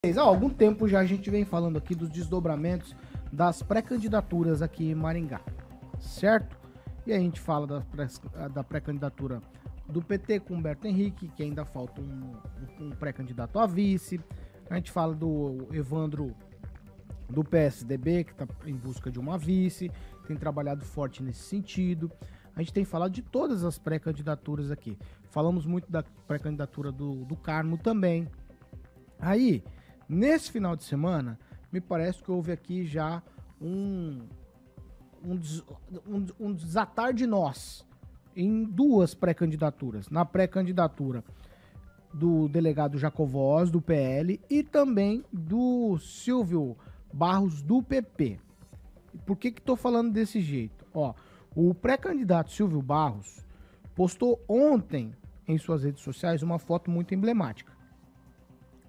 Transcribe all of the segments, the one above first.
Há algum tempo já a gente vem falando aqui dos desdobramentos das pré-candidaturas aqui em Maringá, certo? E a gente fala da pré-candidatura do PT com Humberto Henrique, que ainda falta um pré-candidato a vice. A gente fala do Evandro do PSDB, que está em busca de uma vice, tem trabalhado forte nesse sentido. A gente tem falado de todas as pré-candidaturas aqui. Falamos muito da pré-candidatura do Carmo também. Aí, nesse final de semana, me parece que houve aqui já um desatar de nós em duas pré-candidaturas. Na pré-candidatura do delegado Jacovós, do PL, e também do Silvio Barros, do PP. Por que estou falando desse jeito? O pré-candidato Silvio Barros postou ontem em suas redes sociais uma foto muito emblemática.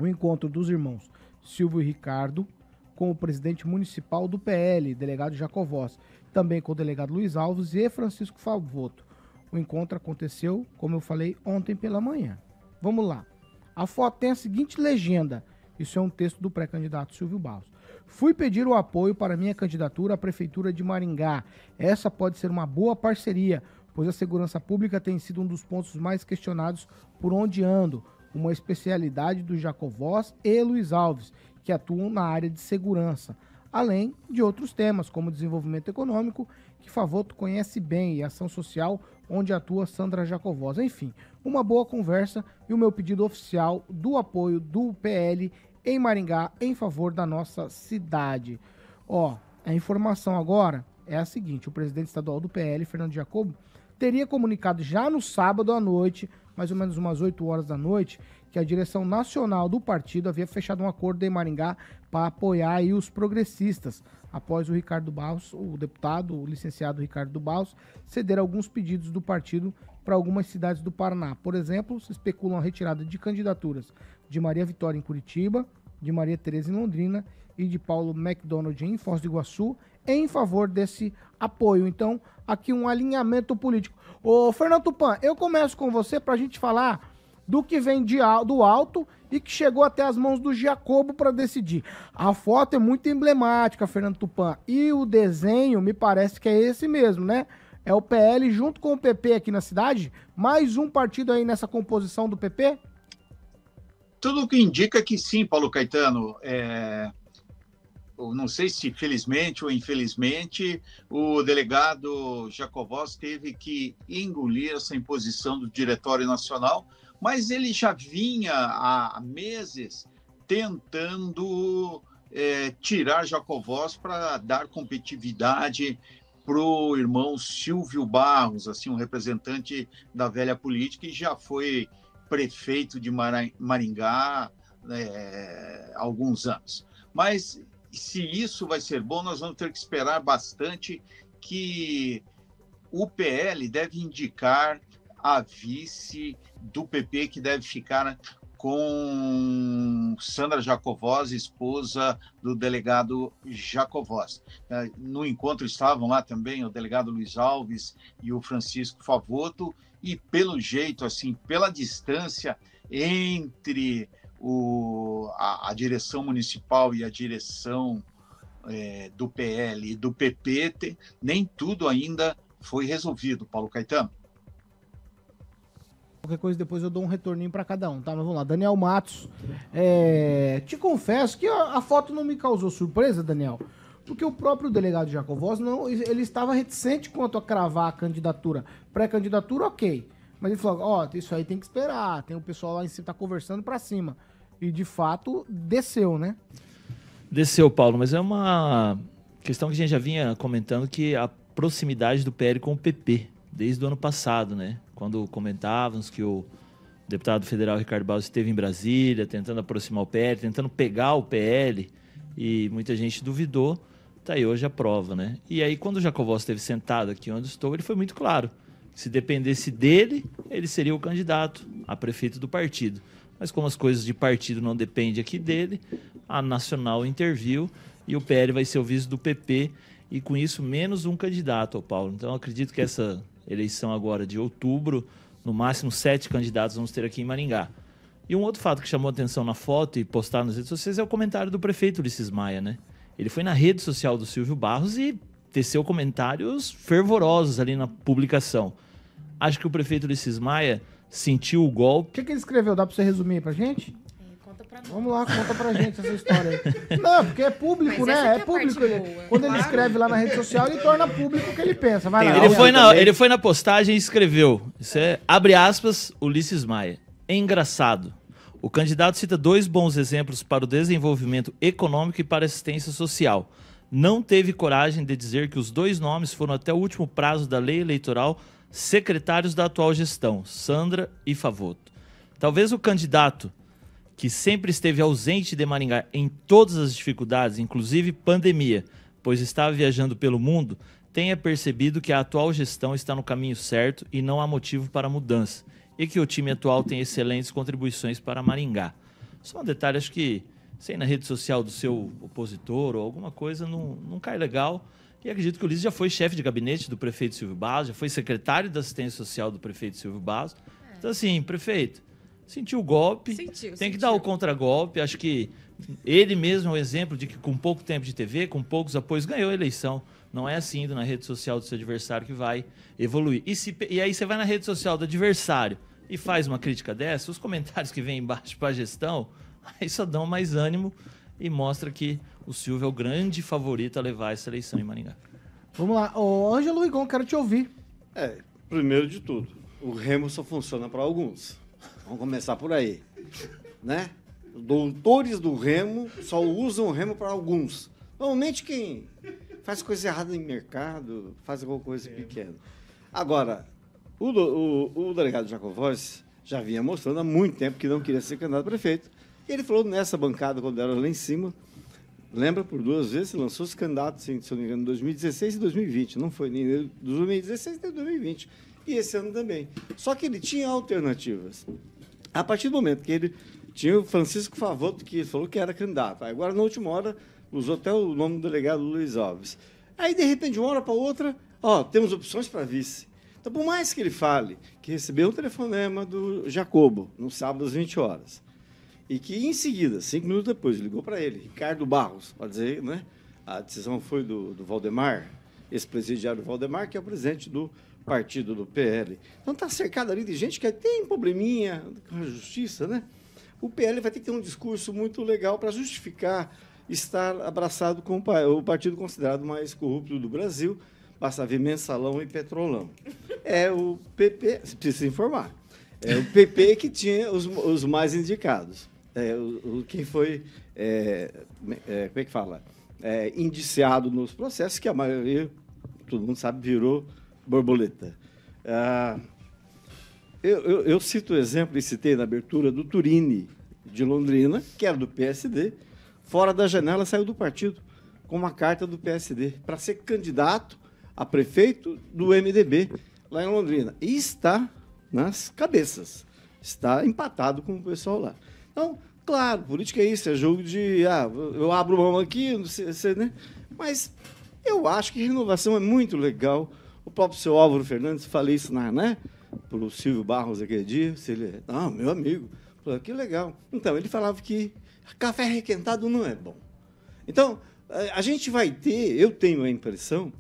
O encontro dos irmãos Silvio e Ricardo com o presidente municipal do PL, delegado Jacovós, também com o delegado Luiz Alves e Francisco Favoto. O encontro aconteceu, como eu falei, ontem pela manhã. Vamos lá. A foto tem a seguinte legenda. Isso é um texto do pré-candidato Silvio Barros. Fui pedir o apoio para minha candidatura à Prefeitura de Maringá. Essa pode ser uma boa parceria, pois a segurança pública tem sido um dos pontos mais questionados por onde ando. Uma especialidade do Jacovós e Luiz Alves, que atuam na área de segurança, além de outros temas, como desenvolvimento econômico, que Favoto conhece bem, e ação social, onde atua Sandra Jacovós. Enfim, uma boa conversa e o meu pedido oficial do apoio do PL em Maringá em favor da nossa cidade. A informação agora é a seguinte: o presidente estadual do PL, Fernando Jacobo, teria comunicado já no sábado à noite, mais ou menos umas 8 horas da noite, que a direção nacional do partido havia fechado um acordo em Maringá para apoiar aí os progressistas, após o Ricardo Barros, o deputado, o licenciado Ricardo Barros, ceder alguns pedidos do partido para algumas cidades do Paraná. Por exemplo, se especulam a retirada de candidaturas de Maria Vitória em Curitiba, de Maria Tereza em Londrina e de Paulo McDonald em Foz do Iguaçu, em favor desse apoio. Então, aqui um alinhamento político. Ô, Fernando Tupan, eu começo com você para a gente falar do que vem do alto e que chegou até as mãos do Jacobo para decidir. A foto é muito emblemática, Fernando Tupan, e o desenho me parece que é esse mesmo, né? É o PL junto com o PP aqui na cidade, mais um partido aí nessa composição do PP? Tudo o que indica que sim, Paulo Caetano. Eu não sei se felizmente ou infelizmente o delegado Jacovós teve que engolir essa imposição do Diretório Nacional, mas ele já vinha há meses tentando tirar Jacovós para dar competitividade para o irmão Silvio Barros, assim, um representante da velha política, e já foi prefeito de Maringá há alguns anos. Mas se isso vai ser bom, nós vamos ter que esperar bastante, que o PL deve indicar a vice do PP, que deve ficar com Sandra Jacovós, esposa do delegado Jacovós. No encontro estavam lá também o delegado Luiz Alves e o Francisco Favoto, e pelo jeito, assim, pela distância entre a direção municipal e a direção do PL e do PP, nem tudo ainda foi resolvido, Paulo Caetano. Qualquer coisa depois eu dou um retorninho para cada um, tá? Mas vamos lá, Daniel Matos. Te confesso que a foto não me causou surpresa, Daniel, porque o próprio delegado Jacovós, ele estava reticente quanto a cravar a candidatura. Pré-candidatura, ok. Mas ele falou, isso aí tem que esperar, tem o pessoal lá em cima, tá conversando para cima. E, de fato, desceu, né? Desceu, Paulo, mas é uma questão que a gente já vinha comentando, que a proximidade do PL com o PP, desde o ano passado, né? Quando comentávamos que o deputado federal Ricardo Barros esteve em Brasília, tentando aproximar o PL, tentando pegar o PL, e muita gente duvidou, tá aí hoje a prova, né? E aí, quando o Jacovós esteve sentado aqui onde estou, ele foi muito claro. Se dependesse dele, ele seria o candidato a prefeito do partido. Mas como as coisas de partido não dependem aqui dele, a Nacional interviu e o PL vai ser o vice do PP, e com isso menos um candidato, Paulo. Então eu acredito que essa eleição agora de outubro, no máximo 7 candidatos vamos ter aqui em Maringá. E um outro fato que chamou a atenção na foto e postado nas redes sociais é o comentário do prefeito Ulisses Maia, né? Ele foi na rede social do Silvio Barros e teceu comentários fervorosos ali na publicação. Acho que o prefeito Ulisses Maia sentiu o golpe. O que ele escreveu? Dá pra você resumir aí pra gente? Conta pra nós. Vamos lá, conta pra gente essa história aí. Não, porque é público, Mas essa né? que É é a público. parte boa. Quando ele Claro. escreve lá na rede social, ele torna público o que ele pensa. Vai lá. Ele foi na postagem e escreveu, isso é, abre aspas, Ulisses Maia. É engraçado. O candidato cita 2 bons exemplos para o desenvolvimento econômico e para a assistência social. Não teve coragem de dizer que os 2 nomes foram até o último prazo da lei eleitoral secretários da atual gestão, Sandra e Favoto. Talvez o candidato que sempre esteve ausente de Maringá em todas as dificuldades, inclusive pandemia, pois estava viajando pelo mundo, tenha percebido que a atual gestão está no caminho certo e não há motivo para mudança, e que o time atual tem excelentes contribuições para Maringá. Só um detalhe, acho que sei na rede social do seu opositor ou alguma coisa não cai legal. E acredito que o Ulisses já foi chefe de gabinete do prefeito Silvio Barros, já foi secretário da assistência social do prefeito Silvio Barros. Então, assim, prefeito, sentiu o golpe, tem que dar o contragolpe. Acho que ele mesmo é um exemplo de que com pouco tempo de TV, com poucos apoios, ganhou a eleição. Não é assim indo na rede social do seu adversário que vai evoluir. E aí você vai na rede social do adversário e faz uma crítica dessa, os comentários que vêm embaixo para a gestão, aí só dão mais ânimo e mostra que o Silvio é o grande favorito a levar essa eleição em Maringá. Vamos lá. Ô, Ângelo Rigon, quero te ouvir. Primeiro de tudo, o remo só funciona para alguns. Vamos começar por aí. Né? Doutores do remo só usam o remo para alguns. Normalmente quem faz coisa errada em mercado, faz alguma coisa pequena. Agora, o delegado Jacovós já vinha mostrando há muito tempo que não queria ser candidato a prefeito. E ele falou nessa bancada, quando era lá em cima, lembra, por 2 vezes, lançou-se candidato, se eu não me engano, em 2016 e 2020. Não foi nem em 2016 nem em 2020. E esse ano também. Só que ele tinha alternativas. A partir do momento que ele tinha o Francisco Favoto, que falou que era candidato. Agora, na última hora, usou até o nome do delegado Luiz Alves. Aí, de repente, de uma hora para outra, temos opções para vice. Então, por mais que ele fale que recebeu um telefonema do Jacobo, no sábado às 20 horas, e que, em seguida, 5 minutos depois, ligou para ele, Ricardo Barros, para dizer, né, a decisão foi do Valdemar, esse presidiário Valdemar, que é o presidente do partido do PL. Então, está cercado ali de gente que tem probleminha com a justiça, né? O PL vai ter que ter um discurso muito legal para justificar estar abraçado com o partido considerado mais corrupto do Brasil. Basta ver Mensalão e Petrolão. É o PP, você precisa se informar, é o PP que tinha os mais indicados. Quem foi, como é que fala? Indiciado nos processos, que a maioria, todo mundo sabe, virou borboleta. Eu cito o exemplo, e citei na abertura, do Turini, de Londrina, que era do PSD, fora da janela saiu do partido, com uma carta do PSD, para ser candidato a prefeito do MDB, lá em Londrina. E está nas cabeças, está empatado com o pessoal lá. Então, claro, política é isso, é jogo de, eu abro mão aqui, não sei, né? Mas eu acho que renovação é muito legal. O próprio seu Álvaro Fernandes, falei isso para o Silvio Barros aquele dia, meu amigo, falou, que legal. Então, ele falava que café requentado não é bom. Então, a gente vai ter, eu tenho a impressão,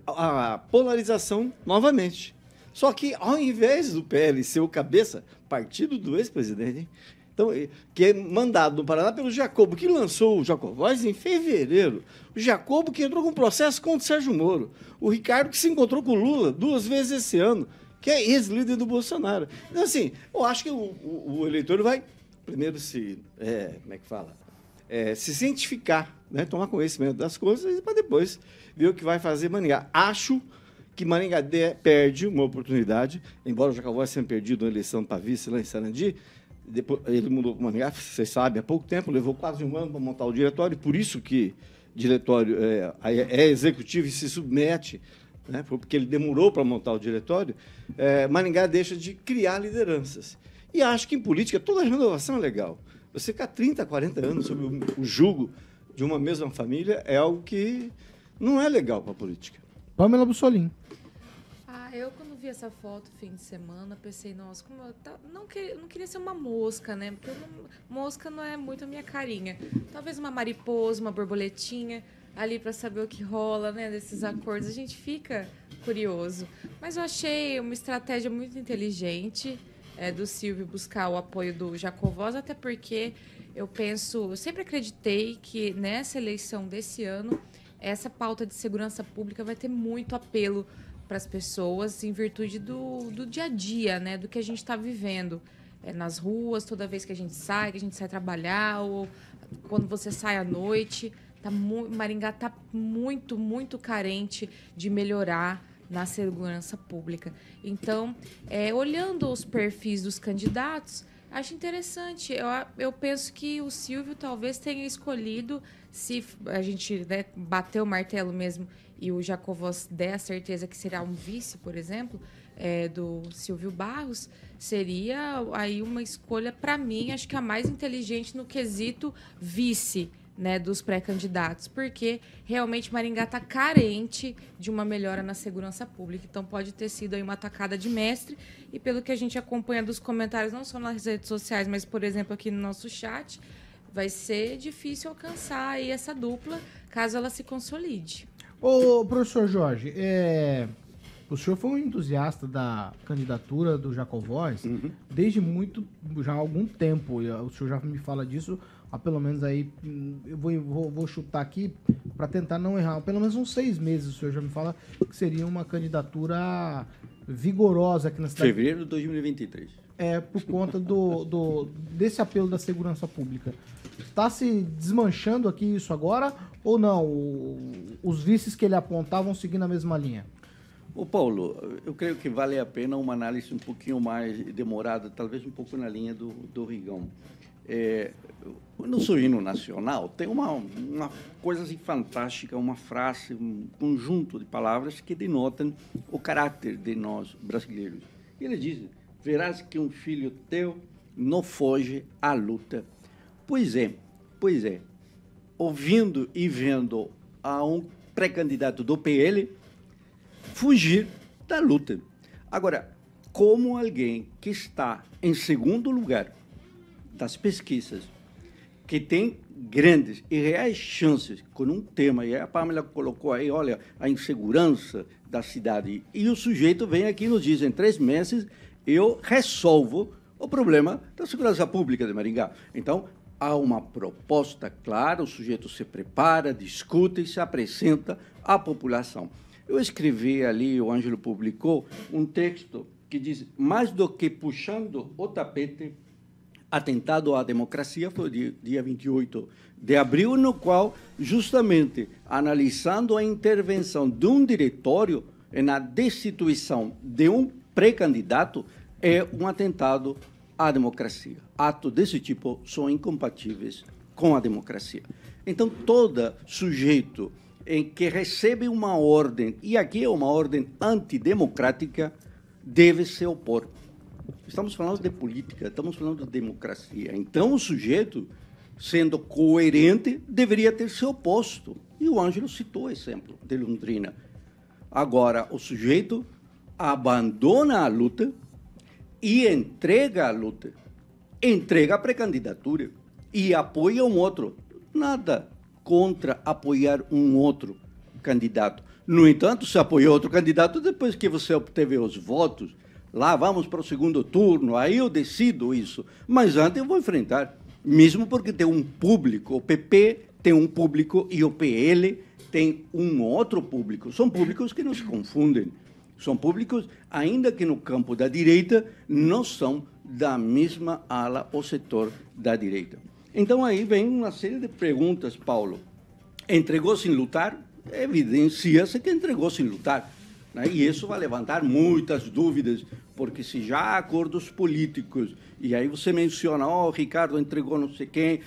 a polarização novamente. Só que, ao invés do PL ser o cabeça, partido do ex-presidente, então, que é mandado no Paraná pelo Jacobo, que lançou o Jacovós em fevereiro. O Jacobo que entrou com processo contra o Sérgio Moro. O Ricardo que se encontrou com o Lula 2 vezes esse ano, que é ex-líder do Bolsonaro. Então, assim, eu acho que o eleitor vai, primeiro, se cientificar, né? Tomar conhecimento das coisas e para depois ver o que vai fazer Maringá. Acho que Maringá perde uma oportunidade, embora o Jacovós tenha perdido a eleição para vice lá em Sarandi. Depois, ele mudou para Maringá, vocês sabem, há pouco tempo, levou quase 1 ano para montar o diretório, por isso que o diretório é executivo e se submete, né, porque ele demorou para montar o diretório. Maringá deixa de criar lideranças. E acho que em política toda renovação é legal. Você ficar 30, 40 anos sob o jugo de uma mesma família é algo que não é legal para a política. Pamela Bussolini. Eu, quando vi essa foto fim de semana, pensei, nossa, como eu não queria ser uma mosca, né? Porque mosca não é muito a minha carinha. Talvez uma mariposa, uma borboletinha, ali para saber o que rola, né? Desses acordos. A gente fica curioso. Mas eu achei uma estratégia muito inteligente do Silvio buscar o apoio do Jacovós, até porque eu sempre acreditei que nessa eleição desse ano, essa pauta de segurança pública vai ter muito apelo para as pessoas em virtude do dia a dia, né? Do que a gente está vivendo nas ruas, toda vez que a gente sai trabalhar, ou quando você sai à noite. Maringá está muito, muito carente de melhorar na segurança pública. Então, olhando os perfis dos candidatos, acho interessante. Eu penso que o Silvio talvez tenha escolhido, se a gente bater o martelo mesmo e o Jacovós der a certeza que será um vice, por exemplo, do Silvio Barros, seria aí uma escolha, para mim, acho que a mais inteligente no quesito vice, né, dos pré-candidatos, porque realmente Maringá está carente de uma melhora na segurança pública. Então, pode ter sido aí uma atacada de mestre, e pelo que a gente acompanha dos comentários, não só nas redes sociais, mas, por exemplo, aqui no nosso chat, vai ser difícil alcançar aí essa dupla, caso ela se consolide. Ô, professor Jorge, o senhor foi um entusiasta da candidatura do Jacovós desde já há algum tempo. O senhor já me fala disso há pelo menos aí, eu vou chutar aqui para tentar não errar, pelo menos uns 6 meses o senhor já me fala que seria uma candidatura vigorosa aqui na cidade. Fevereiro de 2023. Por conta desse apelo da segurança pública. Está se desmanchando aqui isso agora ou não? Os vices que ele apontar vão seguir na mesma linha? Ô Paulo, eu creio que vale a pena uma análise um pouquinho mais demorada, talvez um pouco na linha do Rigão. No seu hino nacional tem uma coisa assim fantástica, uma frase, um conjunto de palavras que denotam o caráter de nós brasileiros. E ele diz: verás que um filho teu não foge à luta. Pois é, ouvindo e vendo a um pré-candidato do PL fugir da luta. Agora, como alguém que está em segundo lugar das pesquisas, que tem grandes e reais chances com um tema, e a Pamela colocou aí, olha, a insegurança da cidade, e o sujeito vem aqui e nos diz, em 3 meses eu resolvo o problema da segurança pública de Maringá. Então, há uma proposta clara, o sujeito se prepara, discute e se apresenta à população. Eu escrevi ali, o Ângelo publicou, um texto que diz, mais do que puxando o tapete, atentado à democracia, foi o dia 28 de abril, no qual, justamente, analisando a intervenção de um diretório na destituição de um pré-candidato, é um atentado à democracia. Atos desse tipo são incompatíveis com a democracia. Então, todo sujeito em que recebe uma ordem, e aqui é uma ordem antidemocrática, deve se opor. Estamos falando de política, estamos falando de democracia. Então, o sujeito, sendo coerente, deveria ter se oposto. E o Ângelo citou o exemplo de Londrina. Agora, o sujeito abandona a luta e entrega a luta, entrega a pré-candidatura e apoia um outro. Nada contra apoiar um outro candidato. No entanto, se apoiou outro candidato, depois que você obteve os votos, lá vamos para o segundo turno, aí eu decido isso. Mas antes eu vou enfrentar, mesmo porque tem um público, o PP tem um público e o PL tem um outro público. São públicos que não se confundem. São públicos, ainda que no campo da direita, não são da mesma ala ou setor da direita. Então, aí vem uma série de perguntas, Paulo. Entregou sem lutar? Evidencia-se que entregou sem lutar. Né? E isso vai levantar muitas dúvidas, porque se já há acordos políticos, e aí você menciona, Ricardo entregou não sei quem,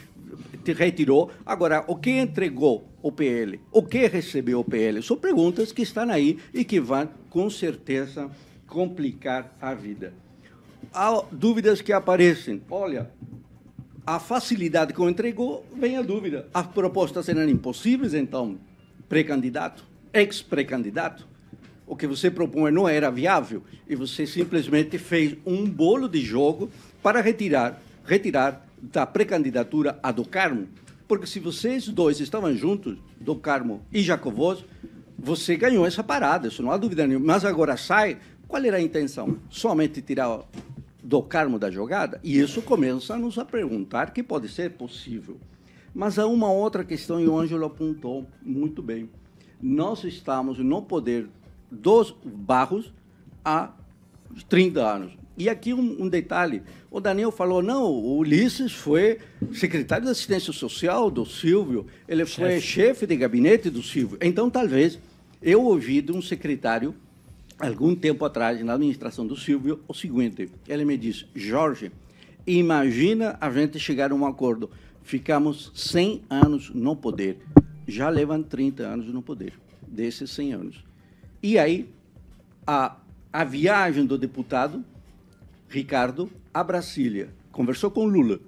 te retirou. Agora, o que entregou o PL? O que recebeu o PL? São perguntas que estão aí e que vão, com certeza, complicar a vida. Há dúvidas que aparecem. Olha, a facilidade que o entregou, vem a dúvida. As propostas serão impossíveis, então, pré-candidato, ex-pré-candidato. o que você propõe não era viável e você simplesmente fez um bolo de jogo para retirar da pré-candidatura a do Carmo, porque se vocês dois estavam juntos, do Carmo e Jacovós, você ganhou essa parada, isso não há dúvida nenhuma. Mas agora sai, qual era a intenção? Somente tirar do Carmo da jogada? E isso começa a nos a perguntar que pode ser possível. Mas há uma outra questão, e o Ângelo apontou muito bem. Nós estamos no poder dos Barros há 30 anos. E aqui um detalhe, o Daniel falou, não, o Ulisses foi secretário de Assistência Social do Silvio, ele foi chefe de gabinete do Silvio. Então, talvez, eu ouvi de um secretário, algum tempo atrás, na administração do Silvio, o seguinte, ele me disse, Jorge, imagina a gente chegar a um acordo, ficamos 100 anos no poder, já levam 30 anos no poder, desses 100 anos. E aí, a viagem do deputado Ricardo a Brasília, conversou com Lula,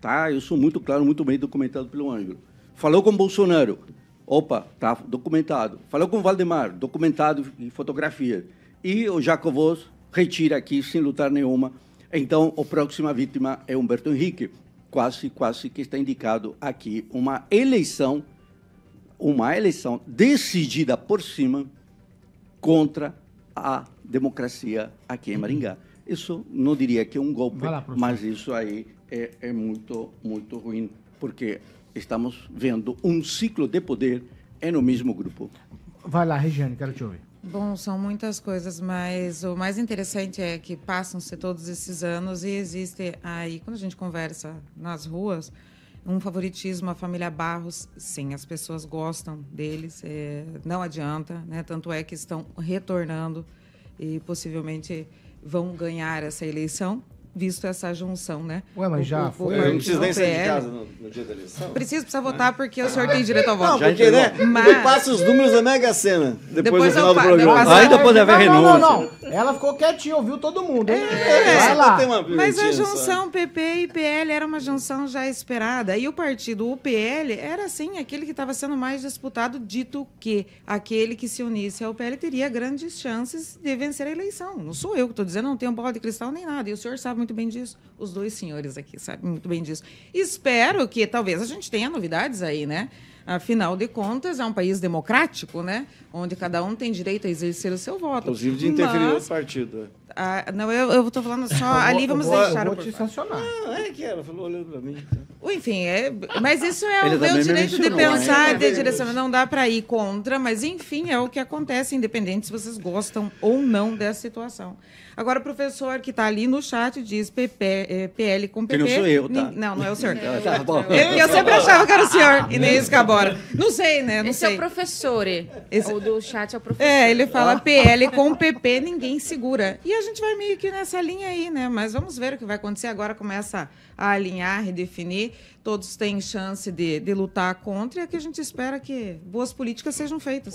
tá? Eu sou muito claro, muito bem documentado pelo Ângelo. Falou com Bolsonaro, opa, tá documentado. Falou com Valdemar, documentado em fotografia. E o Jacovós retira aqui sem lutar nenhuma. Então, a próxima vítima é Humberto Henrique, quase que está indicado aqui uma eleição decidida por cima contra a democracia aqui em Maringá. Isso não diria que é um golpe, mas isso aí é muito, muito ruim, porque estamos vendo um ciclo de poder no mesmo grupo. Vai lá, Regiane, quero te ouvir. Bom, são muitas coisas, mas o mais interessante é que passam-se todos esses anos e existe aí, quando a gente conversa nas ruas, um favoritismo à família Barros. Sim, as pessoas gostam deles, não adianta, né? Tanto é que estão retornando e possivelmente vão ganhar essa eleição, visto essa junção, né? Ué, mas já foi. Eu não preciso nem sair de casa no dia da eleição. Precisa votar porque eu sorteio direito ao voto. Não, porque, né? Mas... Eu passo os números da Mega Sena depois do final do eu programa. passo- Ainda pode haver renúncia. Não. Ela ficou quietinha, ouviu todo mundo. Hein? Vai lá. Tem uma Mas a pimentinha junção PP e PL era uma junção já esperada. E o partido, o PL, era, sim, aquele que estava sendo mais disputado, dito que aquele que se unisse ao PL teria grandes chances de vencer a eleição. Não sou eu que estou dizendo, não tenho bola de cristal nem nada. E o senhor sabe muito bem disso. Os dois senhores aqui sabem muito bem disso. Espero que talvez a gente tenha novidades aí, né? Afinal de contas, é um país democrático, né? Onde cada um tem direito a exercer o seu voto. Inclusive de interferir no outro partido. Não, eu estou falando só ali, vamos deixar Eu o vou te sancionar. Ah, é que ela falou olhando para mim. Enfim, mas isso é Ele o meu também me direito de mencionou, pensar, né? de direcionar. Não dá para ir contra, mas, enfim, é o que acontece, independente se vocês gostam ou não dessa situação. Agora, o professor que está ali no chat diz PL com PP. Que não sou eu, tá? Não é o senhor. Tá bom. Eu sempre achava que era o senhor, e nem isso que agora. Não sei, né? Não Esse sei. é o professor. O do chat é o professor. Ele fala PL com PP, ninguém segura. E a gente vai meio que nessa linha aí, né? Mas vamos ver o que vai acontecer. Agora começa a alinhar, redefinir. Todos têm chance de lutar contra e é que a gente espera que boas políticas sejam feitas.